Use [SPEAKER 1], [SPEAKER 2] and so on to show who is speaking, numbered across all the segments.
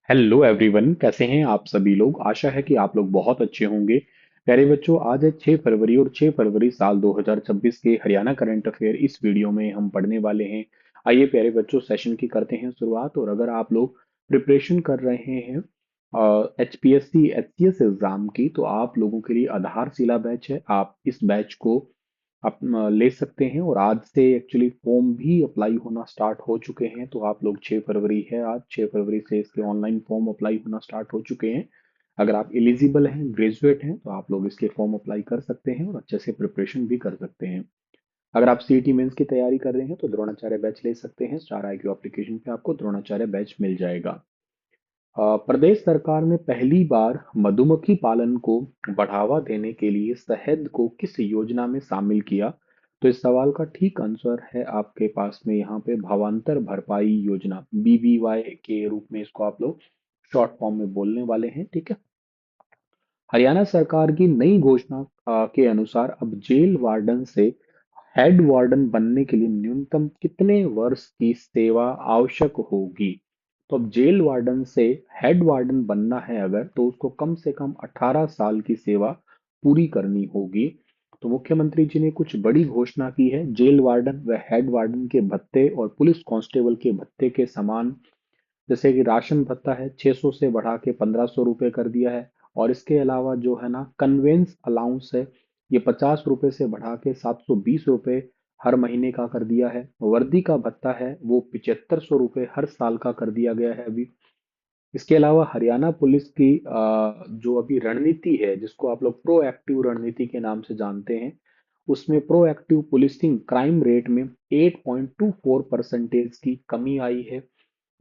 [SPEAKER 1] Hello everyone, कैसे हैं आप सभी लोग। आशा है कि आप लोग बहुत अच्छे होंगे। प्यारे बच्चों, आज है 6 फरवरी और 6 फरवरी साल 2026 के हरियाणा करंट अफेयर इस वीडियो में हम पढ़ने वाले हैं। आइए प्यारे बच्चों, सेशन की करते हैं शुरुआत। और अगर आप लोग प्रिपरेशन कर रहे हैं HPSC HCS एग्जाम की, तो आप लोगों के लिए आधारशिला बैच है। आप इस बैच को आप ले सकते हैं। और आज से एक्चुअली फॉर्म भी अप्लाई होना स्टार्ट हो चुके हैं। तो आप लोग 6 फरवरी है, आज 6 फरवरी से इसके ऑनलाइन फॉर्म अप्लाई होना स्टार्ट हो चुके हैं। अगर आप एलिजिबल हैं, ग्रेजुएट हैं, तो आप लोग इसके फॉर्म अप्लाई कर सकते हैं और अच्छे से प्रिपरेशन भी कर सकते हैं। अगर आप सीईटी मेंस की तैयारी कर रहे हैं तो द्रोणाचार्य बैच ले सकते हैं। स्टार IQ एप्लीकेशन पे आपको द्रोणाचार्य बैच मिल जाएगा। प्रदेश सरकार ने पहली बार मधुमक्खी पालन को बढ़ावा देने के लिए शहद को किस योजना में शामिल किया। तो इस सवाल का ठीक आंसर है आपके पास में यहाँ पे भावांतर भरपाई योजना, BBY के रूप में इसको आप लोग शॉर्ट फॉर्म में बोलने वाले हैं। ठीक है। हरियाणा सरकार की नई घोषणा के अनुसार अब जेल वार्डन से हेड वार्डन बनने के लिए न्यूनतम कितने वर्ष की सेवा आवश्यक होगी। तो अब जेल वार्डन से हेड वार्डन बनना है अगर, तो उसको कम से कम 18 साल की सेवा पूरी करनी होगी। तो मुख्यमंत्री जी ने कुछ बड़ी घोषणा की है। जेल वार्डन व हेड वार्डन के भत्ते और पुलिस कांस्टेबल के भत्ते के समान, जैसे कि राशन भत्ता है 600 से बढ़ा के 1500 रुपये कर दिया है। और इसके अलावा जो है ना, कन्वेंस अलाउंस है, ये 50 रुपये से बढ़ा के 720 रुपये हर महीने का कर दिया है। वर्दी का भत्ता है वो 7500 रुपये हर साल का कर दिया गया है अभी। इसके अलावा हरियाणा पुलिस की जो अभी रणनीति है, जिसको आप लोग प्रोएक्टिव रणनीति के नाम से जानते हैं, उसमें प्रोएक्टिव पुलिसिंग क्राइम रेट में 8.24% की कमी आई है।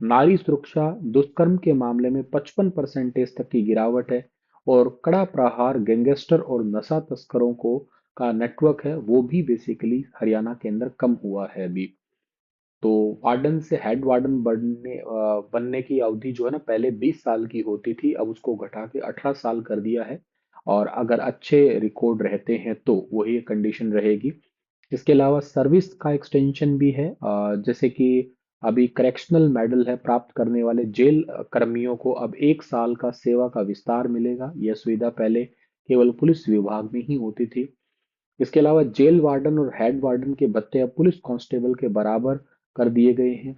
[SPEAKER 1] नारी सुरक्षा दुष्कर्म के मामले में 55% तक की गिरावट है। और कड़ा प्रहार गैंगस्टर और नशा तस्करों को का नेटवर्क है, वो भी बेसिकली हरियाणा के अंदर कम हुआ है अभी। तो वार्डन से हेड वार्डन बनने की अवधि जो है ना, पहले 20 साल की होती थी, अब उसको घटा के 18 साल कर दिया है। और अगर अच्छे रिकॉर्ड रहते हैं तो वही कंडीशन रहेगी। इसके अलावा सर्विस का एक्सटेंशन भी है। जैसे कि अभी करेक्शनल मेडल है प्राप्त करने वाले जेल कर्मियों को अब 1 साल का सेवा का विस्तार मिलेगा। यह सुविधा पहले केवल पुलिस विभाग में ही होती थी। इसके अलावा जेल वार्डन और हेड वार्डन के भत्ते अब पुलिस कांस्टेबल के बराबर कर दिए गए हैं।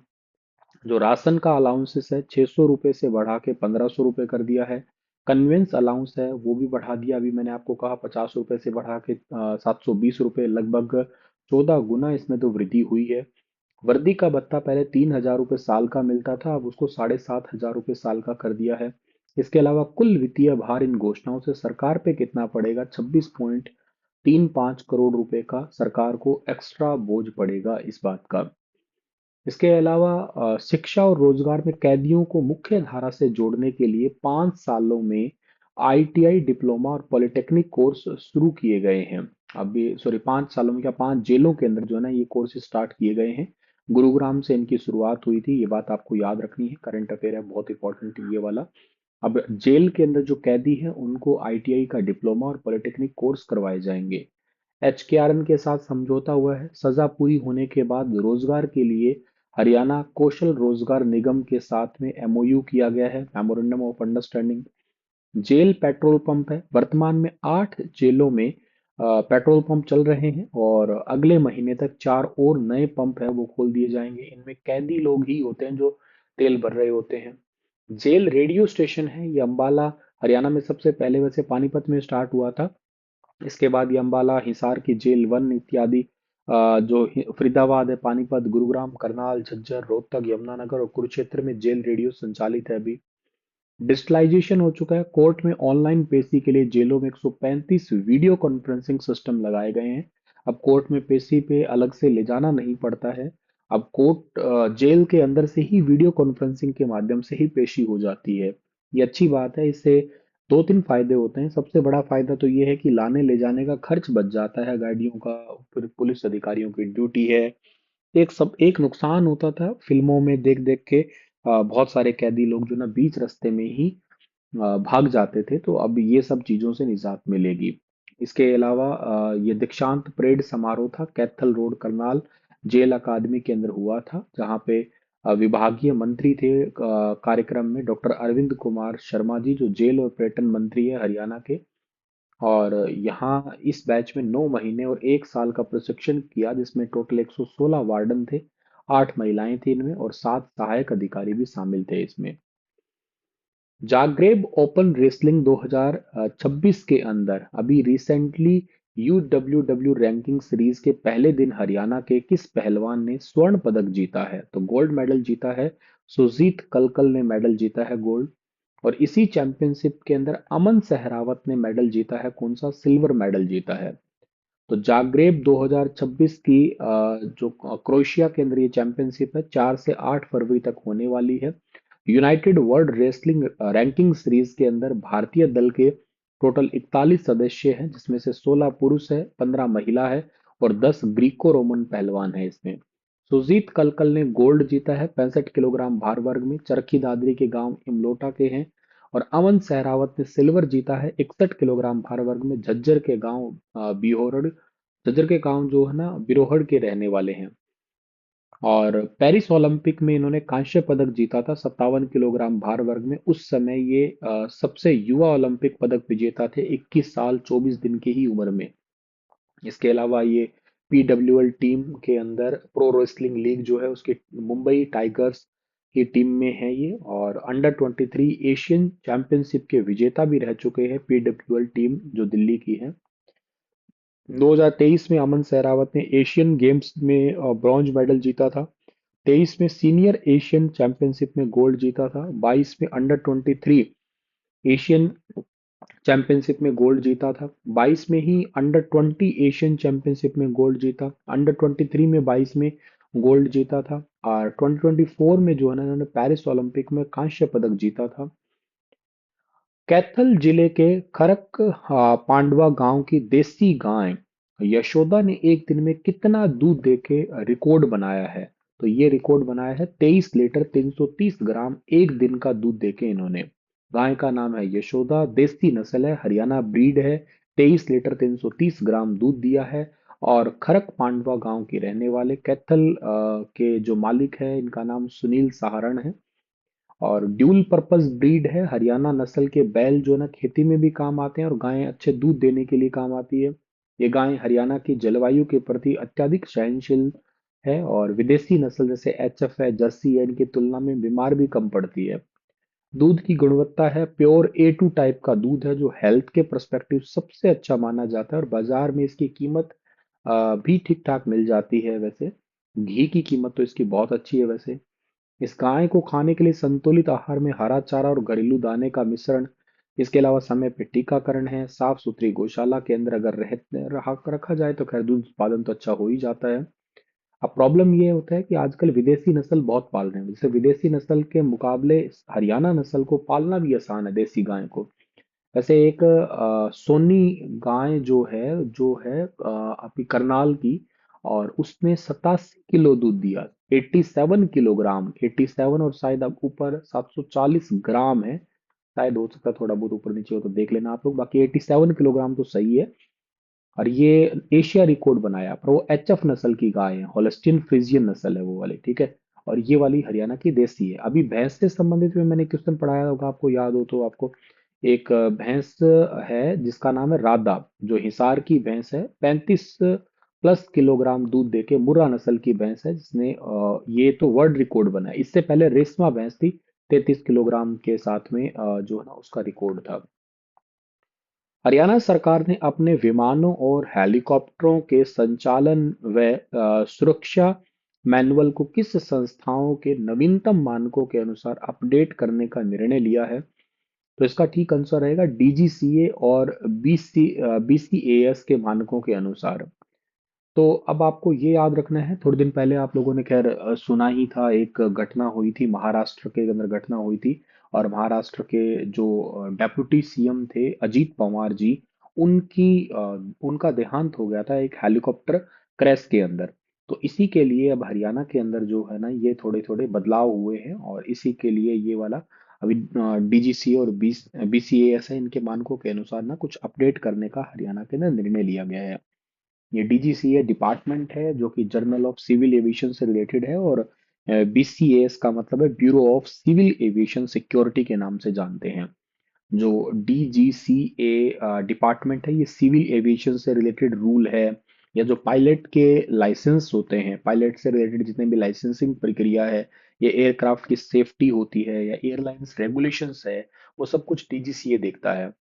[SPEAKER 1] जो राशन का अलाउंसेस है 600 रुपये से बढ़ा के 1500 रुपये कर दिया है। कन्वेंस अलाउंस है वो भी बढ़ा दिया, अभी मैंने आपको कहा 50 रुपये से बढ़ा के 720 रुपये, लगभग 14 गुना इसमें तो वृद्धि हुई है। वर्दी का भत्ता पहले 3000 रुपये साल का मिलता था, अब उसको 7500 रुपये साल का कर दिया है। इसके अलावा कुल वित्तीय भार इन घोषणाओं से सरकार पे कितना पड़ेगा, 26.35 करोड़ रुपए का सरकार को एक्स्ट्रा बोझ पड़ेगा इस बात का। इसके अलावा शिक्षा और रोजगार में कैदियों को मुख्य धारा से जोड़ने के लिए 5 सालों में ITI डिप्लोमा और पॉलिटेक्निक कोर्स शुरू किए गए हैं। अभी सॉरी, 5 सालों में क्या, 5 जेलों के अंदर जो है ना, ये कोर्स स्टार्ट किए गए हैं। गुरुग्राम से इनकी शुरुआत हुई थी, ये बात आपको याद रखनी है, करंट अफेयर है बहुत इंपॉर्टेंट ये वाला। अब जेल के अंदर जो कैदी हैं उनको ITI का डिप्लोमा और पॉलिटेक्निक कोर्स करवाए जाएंगे। HKRN के साथ समझौता हुआ है। सजा पूरी होने के बाद रोजगार के लिए हरियाणा कौशल रोजगार निगम के साथ में MOU किया गया है, memorandum of understanding. Jail petrol pump है, वर्तमान में 8 जेलों में पेट्रोल पंप चल रहे हैं। और अगले महीने तक 4 और नए पंप है वो खोल दिए जाएंगे। इनमें कैदी लोग ही होते हैं जो तेल भर रहे होते हैं। जेल रेडियो स्टेशन है, ये अंबाला हरियाणा में सबसे पहले, वैसे पानीपत में स्टार्ट हुआ था। इसके बाद ये अम्बाला, हिसार की जेल 1 इत्यादि, जो फरीदाबाद है, पानीपत, गुरुग्राम, करनाल, झज्जर, रोहतक, यमुनानगर और कुरुक्षेत्र में जेल रेडियो संचालित है अभी। डिजिटलाइजेशन हो चुका है। कोर्ट में ऑनलाइन पेशी के लिए जेलों में 135 वीडियो कॉन्फ्रेंसिंग सिस्टम लगाए गए हैं। अब कोर्ट में पेशी पे अलग से ले जाना नहीं पड़ता है। अब कोर्ट जेल के अंदर से ही वीडियो कॉन्फ्रेंसिंग के माध्यम से ही पेशी हो जाती है। ये अच्छी बात है। इससे दो तीन फायदे होते हैं। सबसे बड़ा फायदा तो ये है कि लाने ले जाने का खर्च बच जाता है गाड़ियों का, फिर पुलिस अधिकारियों की ड्यूटी है। एक नुकसान होता था फिल्मों में देख देख के, बहुत सारे कैदी लोग जो ना बीच रास्ते में ही भाग जाते थे। तो अब ये सब चीजों से निजात मिलेगी। इसके अलावा ये दीक्षांत परेड समारोह था, कैथल रोड करनाल जेल अकादमी के अंदर हुआ था, जहाँ पे विभागीय मंत्री थे कार्यक्रम में डॉक्टर अरविंद कुमार शर्मा जी, जो जेल और पर्यटन मंत्री है हरियाणा के। और यहाँ इस बैच में 9 महीने और 1 साल का प्रशिक्षण किया, जिसमें टोटल 116 वार्डन थे, 8 महिलाएं थी इनमें, और 7 सहायक अधिकारी भी शामिल थे इसमें। जाग्रेब ओपन रेसलिंग 2026 के अंदर अभी रिसेंटली UWW रैंकिंग सीरीज के पहले दिन हरियाणा के किस पहलवान ने स्वर्ण पदक जीता है? तो गोल्ड मेडल जीता है, सुजीत कलकल ने मेडल जीता है गोल्ड। और इसी चैंपियनशिप के अंदर अमन सहरावत ने मेडल जीता है, कौन सा? सिल्वर मेडल जीता है। तो जाग्रेब 2026 की जो क्रोएशिया के अंदर ये चैंपियनशिप है, 4 से 8 फरवरी तक होने वाली है। United world wrestling ranking series के अंदर भारतीय दल के टोटल 41 सदस्य हैं, जिसमें से 16 पुरुष है, 15 महिला है, और 10 ग्रीको रोमन पहलवान है इसमें। सुजीत कलकल ने गोल्ड जीता है 65 किलोग्राम भार वर्ग में, चरखी दादरी के गांव इमलोटा के हैं। और अमन सहरावत ने सिल्वर जीता है 61 किलोग्राम भार वर्ग में, झज्जर के गांव बिहोरड़, झज्जर के गांव जो है ना बिरोहड़ के रहने वाले हैं। और पेरिस ओलंपिक में इन्होंने कांस्य पदक जीता था 57 किलोग्राम भार वर्ग में। उस समय ये सबसे युवा ओलंपिक पदक विजेता थे, 21 साल 24 दिन की ही उम्र में। इसके अलावा ये PWL टीम के अंदर प्रो रेसलिंग लीग जो है उसकी मुंबई टाइगर्स की टीम में है ये। और अंडर 23 एशियन चैंपियनशिप के विजेता भी रह चुके हैं PWL टीम जो दिल्ली की है। 2023 में अमन सहरावत ने एशियन गेम्स में ब्रॉन्ज मेडल जीता था। 23 में सीनियर एशियन चैंपियनशिप में गोल्ड जीता था। 22 में अंडर 23 एशियन चैंपियनशिप में गोल्ड जीता था। 22 में ही अंडर 20 एशियन चैंपियनशिप में गोल्ड जीता। अंडर 23 में 22 में गोल्ड जीता था। और 2024 में जो है ना इन्होंने पेरिस ओलंपिक में कांस्य पदक जीता था। कैथल जिले के खरक पांडवा गांव की देसी गाय यशोदा ने एक दिन में कितना दूध देके रिकॉर्ड बनाया है? तो ये रिकॉर्ड बनाया है 23 लीटर 330 ग्राम एक दिन का दूध देके इन्होंने। गाय का नाम है यशोदा, देसी नस्ल है, हरियाणा ब्रीड है। 23 लीटर 330 ग्राम दूध दिया है। और खरक पांडवा गांव के रहने वाले कैथल के जो मालिक है, इनका नाम सुनील सहारण है। और ड्यूल पर्पस ब्रीड है, हरियाणा नस्ल के बैल जो है ना खेती में भी काम आते हैं और गायें अच्छे दूध देने के लिए काम आती है। ये गाय हरियाणा की जलवायु के प्रति अत्यधिक सहनशील है, और विदेशी नस्ल जैसे HF है, जर्सी है, इनकी तुलना में बीमार भी कम पड़ती है। दूध की गुणवत्ता है प्योर A2 टाइप का दूध है, जो हेल्थ के पर्सपेक्टिव सबसे अच्छा माना जाता है। और बाजार में इसकी कीमत भी ठीक ठाक मिल जाती है वैसे। घी की कीमत तो इसकी बहुत अच्छी है वैसे। इस गाय को खाने के लिए संतुलित आहार में हरा चारा और घरेलू दाने का मिश्रण, इसके अलावा समय पे टीकाकरण है, साफ सुथरी गौशाला के अंदर अगर रहा रखा जाए तो खैर दूध उत्पादन तो अच्छा हो ही जाता है। अब प्रॉब्लम ये होता है कि आजकल विदेशी नस्ल बहुत पाल रहे हैं, जैसे विदेशी नस्ल के मुकाबले हरियाणा नस्ल को पालना भी आसान है, देसी गाय को। वैसे एक सोनी गाय जो है अभी करनाल की, और उसने 87 किलो दूध दिया। 87 किलोग्राम, 87 और शायद अब ऊपर 740 ग्राम है। शायद हो सकता है थोड़ा बहुत ऊपर नीचे हो तो देख लेना आप लोग, बाकी 87 किलोग्राम तो सही है। और ये एशिया रिकॉर्ड बनाया, पर वो HF नस्ल की गाय है, होल्स्टीन फ्रीजियन नस्ल है वो वाली, ठीक है। और ये वाली हरियाणा की देसी है। अभी भैंस से संबंधित में मैंने क्वेश्चन पढ़ाया होगा, आपको याद हो तो आपको। एक भैंस है जिसका नाम है राधा, जो हिसार की भैंस है, 35+ किलोग्राम दूध देके मुर्रा नस्ल की भैंस है, जिसने ये तो वर्ल्ड रिकॉर्ड बना है। इससे पहले रेशमा भैंस थी, 33 किलोग्राम के साथ में जो है ना उसका रिकॉर्ड था। हरियाणा सरकार ने अपने विमानों और हेलीकॉप्टरों के संचालन व सुरक्षा मैनुअल को किस संस्थाओं के नवीनतम मानकों के अनुसार अपडेट करने का निर्णय लिया है? तो इसका ठीक आंसर रहेगा DGCA और BCAS के मानकों के अनुसार। तो अब आपको ये याद रखना है, थोड़े दिन पहले आप लोगों ने खैर सुना ही था, एक घटना हुई थी महाराष्ट्र के अंदर, घटना हुई थी। और महाराष्ट्र के जो डेप्यूटी CM थे अजीत पवार जी, उनकी उनका देहांत हो गया था एक हेलीकॉप्टर क्रैश के अंदर। तो इसी के लिए अब हरियाणा के अंदर जो है ना ये थोड़े थोड़े बदलाव हुए हैं, और इसी के लिए ये वाला अभी DGC और BCAS है, इनके मानकों के अनुसार ना कुछ अपडेट करने का हरियाणा के अंदर निर्णय लिया गया है। ये DGCA डिपार्टमेंट है जो कि जर्नल ऑफ सिविल एविएशन से रिलेटेड है, और BCAS का मतलब है bureau of civil aviation security के नाम से जानते हैं। जो DGCA डिपार्टमेंट है, ये सिविल एविएशन से रिलेटेड रूल है, या जो पायलट के लाइसेंस होते हैं, पायलट से रिलेटेड जितने भी लाइसेंसिंग प्रक्रिया है, ये एयरक्राफ्ट की सेफ्टी होती है या एयरलाइंस रेगुलेशंस है, वो सब कुछ DGCA देखता है।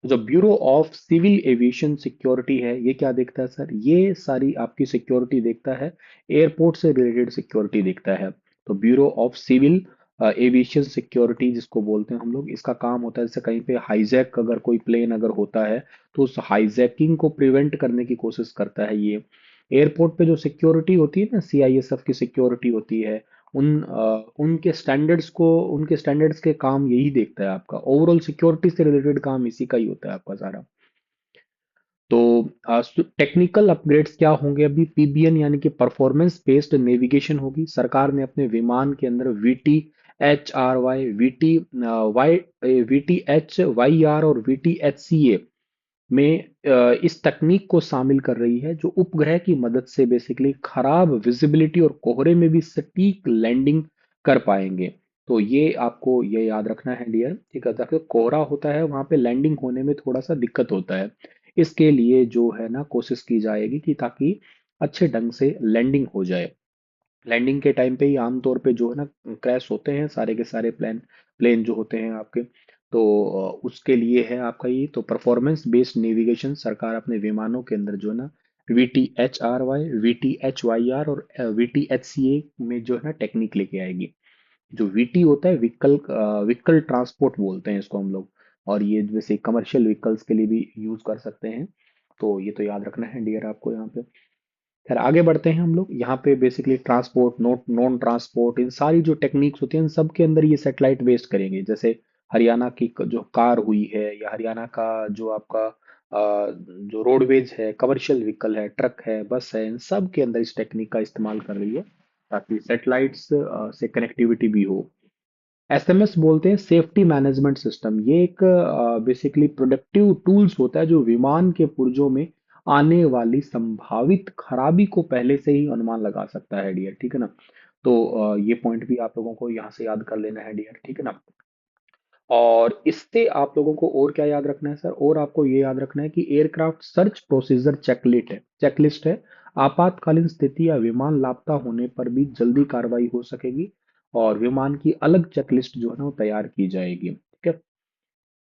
[SPEAKER 1] जो bureau of civil aviation security है, ये क्या देखता है सर? ये सारी आपकी सिक्योरिटी देखता है, एयरपोर्ट से रिलेटेड सिक्योरिटी देखता है। तो bureau of civil aviation security जिसको बोलते हैं हम लोग, इसका काम होता है जैसे कहीं पे हाईजैक अगर कोई प्लेन अगर होता है, तो उस हाईजैकिंग को प्रिवेंट करने की कोशिश करता है ये। एयरपोर्ट पे जो सिक्योरिटी होती है ना, CISF की सिक्योरिटी होती है, उनके स्टैंडर्ड्स के काम यही देखता है आपका। ओवरऑल सिक्योरिटी से रिलेटेड काम इसी का ही होता है आपका सारा। तो टेक्निकल अपग्रेड्स क्या होंगे? अभी PBN यानी कि परफॉर्मेंस बेस्ड नेविगेशन होगी। सरकार ने अपने विमान के अंदर VTHRY, VTHYR और VTHCA में इस तकनीक को शामिल कर रही है, जो उपग्रह की मदद से बेसिकली खराब विजिबिलिटी और कोहरे में भी सटीक लैंडिंग कर पाएंगे। तो ये आपको ये याद रखना है डियर, ठीक है? ताकि कोहरा होता है वहां पे लैंडिंग होने में थोड़ा सा दिक्कत होता है। इसके लिए जो है ना कोशिश की जाएगी कि ताकि अच्छे ढंग से लैंडिंग हो जाए। लैंडिंग के टाइम पे ही आमतौर पे जो है ना क्रैश होते हैं सारे के सारे प्लेन प्लेन जो होते हैं आपके। तो उसके लिए है आपका ये तो परफॉर्मेंस बेस्ड नेविगेशन, सरकार अपने विमानों के अंदर जो है ना VTHRY, VTHYR और VTHCA में जो है ना टेक्निक लेके आएगी। जो VT होता है व्हीकल, व्हीकल ट्रांसपोर्ट बोलते हैं इसको हम लोग, और ये जैसे कमर्शियल व्हीकल्स के लिए भी यूज कर सकते हैं। तो ये तो याद रखना है डियर आपको यहाँ पे। खैर आगे बढ़ते हैं हम लोग। यहाँ पे basically transport, not non transport, इन सारी जो टेक्निक्स होती हैं इन सब के अंदर ये सैटेलाइट बेस्ड करेंगे। जैसे हरियाणा की जो कार हुई है, या हरियाणा का जो आपका जो रोडवेज है, कमर्शियल व्हीकल है, ट्रक है, बस है, इन सब के अंदर इस टेक्निक का इस्तेमाल कर रही है, ताकि सैटेलाइट्स से कनेक्टिविटी भी हो। SMS बोलते हैं सेफ्टी मैनेजमेंट सिस्टम। ये एक बेसिकली प्रोडक्टिव टूल्स होता है, जो विमान के पुर्जों में आने वाली संभावित खराबी को पहले से ही अनुमान लगा सकता है डियर, ठीक है ना? तो ये पॉइंट भी आप लोगों को यहाँ से याद कर लेना है डियर, ठीक है ना? और इससे आप लोगों को और क्या याद रखना है सर? और आपको ये याद रखना है कि एयरक्राफ्ट सर्च प्रोसीजर चेकलिस्ट है। आपातकालीन स्थिति या विमान लापता होने पर भी जल्दी कार्रवाई हो सकेगी, और विमान की अलग चेकलिस्ट जो है ना वो तैयार की जाएगी, ठीक है?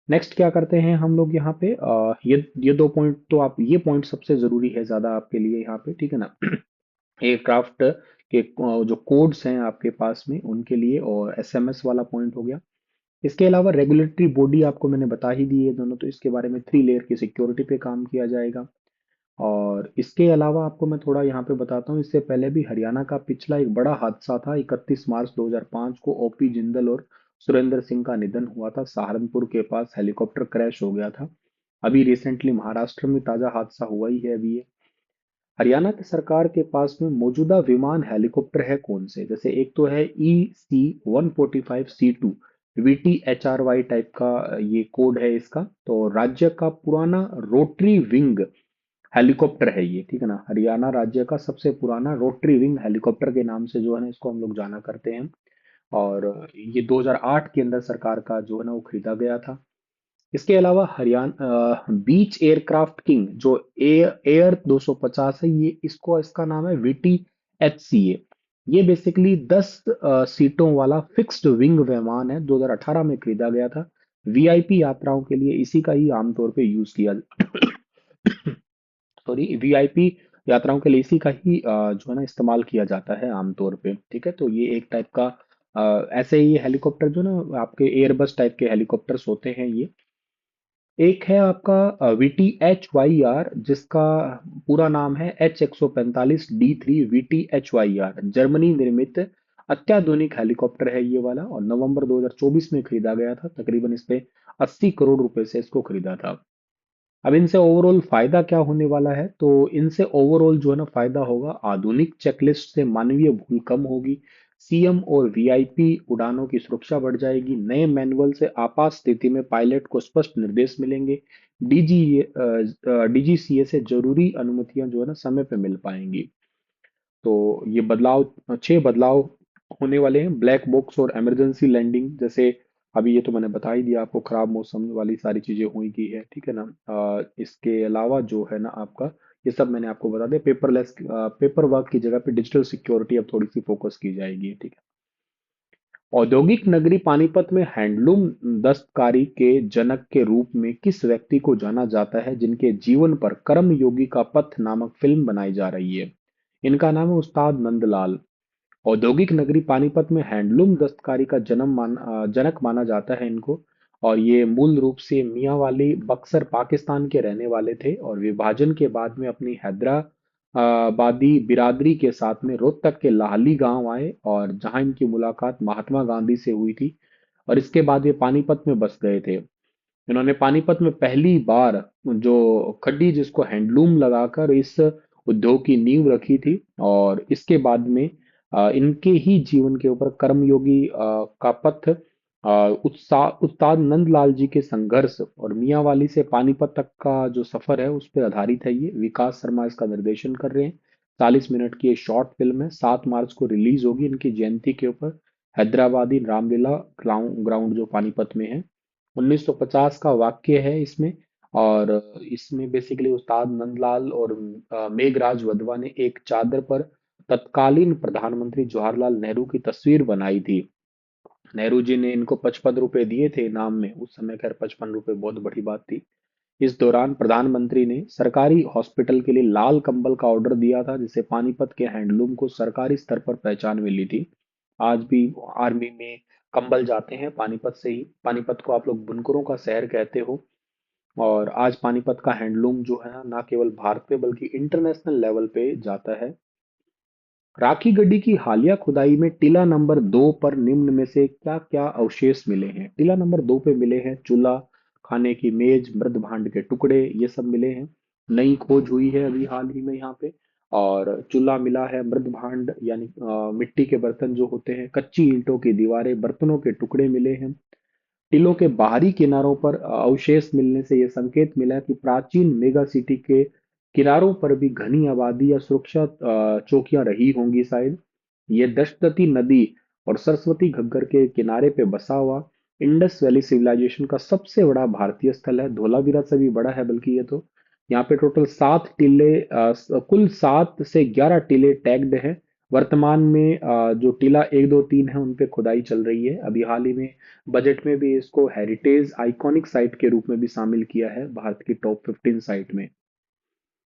[SPEAKER 1] नेक्स्ट क्या करते हैं हम लोग यहाँ पे, ये दो पॉइंट तो आप, ये पॉइंट सबसे जरूरी है ज्यादा आपके लिए यहाँ पे, ठीक है ना? एयरक्राफ्ट के जो कोड्स हैं आपके पास में उनके लिए, और SMS वाला पॉइंट हो गया। इसके अलावा रेगुलेटरी बॉडी आपको मैंने बता ही दी है दोनों, तो इसके बारे में 3 लेयर की सिक्योरिटी पे काम किया जाएगा। और इसके अलावा आपको मैं थोड़ा यहाँ पे बताता हूँ, इससे पहले भी हरियाणा का पिछला एक बड़ा हादसा था। 31 मार्च 2005 को OP जिंदल और सुरेंद्र सिंह का निधन हुआ था। सहारनपुर के पास हेलीकॉप्टर क्रैश हो गया था। अभी रिसेंटली महाराष्ट्र में ताजा हादसा हुआ ही है अभी ये। हरियाणा की सरकार के पास में मौजूदा विमान हेलीकॉप्टर है कौन से? जैसे एक तो है EC-145C2, VTHRY टाइप का ये कोड है इसका। तो राज्य का पुराना रोटरी विंग हेलीकॉप्टर है ये, ठीक है ना? हरियाणा राज्य का सबसे पुराना रोटरी विंग हेलीकॉप्टर के नाम से जो है ना इसको हम लोग जाना करते हैं। और ये 2008 के अंदर सरकार का जो है ना वो खरीदा गया था। इसके अलावा हरियाणा बीच एयरक्राफ्ट किंग जो एयर 250 है, ये इसको इसका नाम है VTHCA। ये बेसिकली 10 सीटों वाला फिक्स्ड विंग विमान है, 2018 में खरीदा गया था। VIP यात्राओं के लिए इसी का ही आमतौर पे यूज किया सॉरी, VIP यात्राओं के लिए इसी का ही जो है ना इस्तेमाल किया जाता है आमतौर पे, ठीक है? तो ये एक टाइप का ऐसे ही हेलीकॉप्टर जो ना आपके एयरबस टाइप के हेलीकॉप्टर्स होते हैं ये। एक है आपका VTHYR, जिसका पूरा नाम है H145D3 VTHYR, जर्मनी निर्मित अत्याधुनिक हेलीकॉप्टर है ये वाला, और नवंबर 2024 में खरीदा गया था। तकरीबन इस पे 80 करोड़ रुपए से इसको खरीदा था। अब इनसे ओवरऑल फायदा क्या होने वाला है? तो इनसे ओवरऑल जो है ना फायदा होगा, आधुनिक चेकलिस्ट से मानवीय भूल कम होगी, CM और VIP उड़ानों की सुरक्षा बढ़ जाएगी, नए मैनुअल से आपात स्थिति में पायलट को स्पष्ट निर्देश मिलेंगे, DGCA से जरूरी अनुमतियां जो है ना समय पे मिल पाएंगी। तो ये बदलाव, 6 बदलाव होने वाले हैं, ब्लैक बॉक्स और इमरजेंसी लैंडिंग। जैसे अभी ये तो मैंने बता ही दिया आपको, खराब मौसम वाली सारी चीजें हुई की है, ठीक है ना। इसके अलावा जो है ना आपका, ये सब मैंने आपको बता दिया। पेपर वर्क की जगह पे डिजिटल सिक्योरिटी अब थोड़ी सी फोकस की जाएगी, ठीक है। औद्योगिक नगरी पानीपत में हैंडलूम दस्तकारी के जनक के रूप में किस व्यक्ति को जाना जाता है, जिनके जीवन पर कर्मयोगी का पथ नामक फिल्म बनाई जा रही है? इनका नाम है उस्ताद नंदलाल। औद्योगिक नगरी पानीपत में हैंडलूम दस्तकारी का जनक माना जाता है इनको। और ये मूल रूप से मियांवाली बक्सर पाकिस्तान के रहने वाले थे, और विभाजन के बाद में अपनी हैदराबादी बिरादरी के साथ में रोहतक के लाहली गांव आए, और जहां इनकी मुलाकात महात्मा गांधी से हुई थी, और इसके बाद ये पानीपत में बस गए थे। इन्होंने पानीपत में पहली बार जो खड्डी, जिसको हैंडलूम लगाकर इस उद्योग की नींव रखी थी। और इसके बाद में इनके ही जीवन के ऊपर कर्मयोगी का पथ, उस्ताद नंदलाल जी के संघर्ष और मियांवाली से पानीपत तक का जो सफर है उस पर आधारित है। ये विकास शर्मा इसका निर्देशन कर रहे हैं। 40 मिनट की ये शॉर्ट फिल्म है। 7 मार्च को रिलीज होगी इनकी जयंती के ऊपर, हैदराबादी रामलीला ग्राउंड जो पानीपत में है। 1950 का वाक्य है इसमें। और इसमें बेसिकली उस्ताद नंदलाल और मेघराज वधवा ने एक चादर पर तत्कालीन प्रधानमंत्री जवाहरलाल नेहरू की तस्वीर बनाई थी। नेहरू जी ने इनको 55 रुपए दिए थे इनाम में उस समय। खैर 55 रुपए बहुत बड़ी बात थी। इस दौरान प्रधानमंत्री ने सरकारी हॉस्पिटल के लिए लाल कंबल का ऑर्डर दिया था, जिससे पानीपत के हैंडलूम को सरकारी स्तर पर पहचान मिली थी। आज भी आर्मी में कंबल जाते हैं पानीपत से ही। पानीपत को आप लोग बुनकरों का शहर कहते हो। और आज पानीपत का हैंडलूम जो है ना केवल भारत पे बल्कि इंटरनेशनल लेवल पे जाता है। राखी गड्डी की हालिया खुदाई में टीला नंबर 2 पर निम्न में से क्या क्या अवशेष मिले हैं? टीला नंबर 2 पे मिले हैं चूल्हा, खाने की मेज, मृद भांड के टुकड़े, ये सब मिले हैं। नई खोज हुई है अभी हाल ही में यहाँ पे। और चूल्हा मिला है, मृद भांड यानी मिट्टी के बर्तन जो होते हैं, कच्ची ईंटों की दीवारें, बर्तनों के टुकड़े मिले हैं। टीलों के बाहरी किनारों पर अवशेष मिलने से यह संकेत मिला कि प्राचीन मेगा सिटी के किनारों पर भी घनी आबादी या सुरक्षा चौकियां रही होंगी शायद। ये दशदती नदी और सरस्वती घग्गर के किनारे पे बसा हुआ इंडस वैली सिविलाइजेशन का सबसे बड़ा भारतीय स्थल है। धोलावीरा से भी बड़ा है बल्कि ये तो। यहाँ पे टोटल 7 टीले, कुल 7 से 11 टीले टैग्ड हैं। वर्तमान में जो टीला 1, 2, 3 है उन पे खुदाई चल रही है। अभी हाल ही में बजट में भी इसको हेरिटेज आइकॉनिक साइट के रूप में भी शामिल किया है भारत की टॉप 15 साइट में।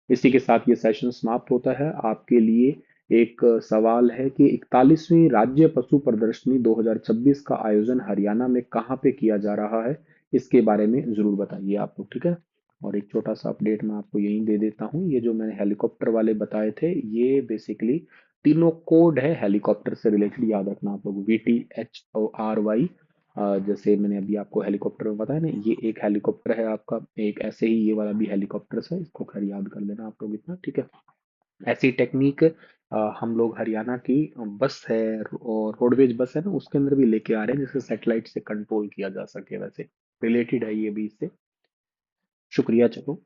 [SPEAKER 1] इसी के साथ ये सेशन समाप्त होता है। आपके लिए एक सवाल है कि 41वीं राज्य पशु प्रदर्शनी 2026 का आयोजन हरियाणा में कहाँ पे किया जा रहा है? इसके बारे में जरूर बताइए आप लोग, ठीक है। और एक छोटा सा अपडेट मैं आपको यहीं दे देता हूँ। ये जो मैंने हेलीकॉप्टर वाले बताए थे, ये बेसिकली तीनों कोड है हेलीकॉप्टर से रिलेटेड, याद रखना आप लोग। VTHORY। जैसे मैंने अभी आपको हेलीकॉप्टर में बताया ना, ये एक हेलीकॉप्टर है आपका, एक ऐसे ही ये वाला भी हेलीकॉप्टर है, इसको खैर याद कर लेना आप लोग इतना, ठीक है। ऐसी टेक्निक हम लोग हरियाणा की बस है और रोडवेज बस है ना, उसके अंदर भी लेके आ रहे हैं, जिससे सैटेलाइट से कंट्रोल किया जा सके। वैसे रिलेटेड है ये भी इससे। शुक्रिया, चलो।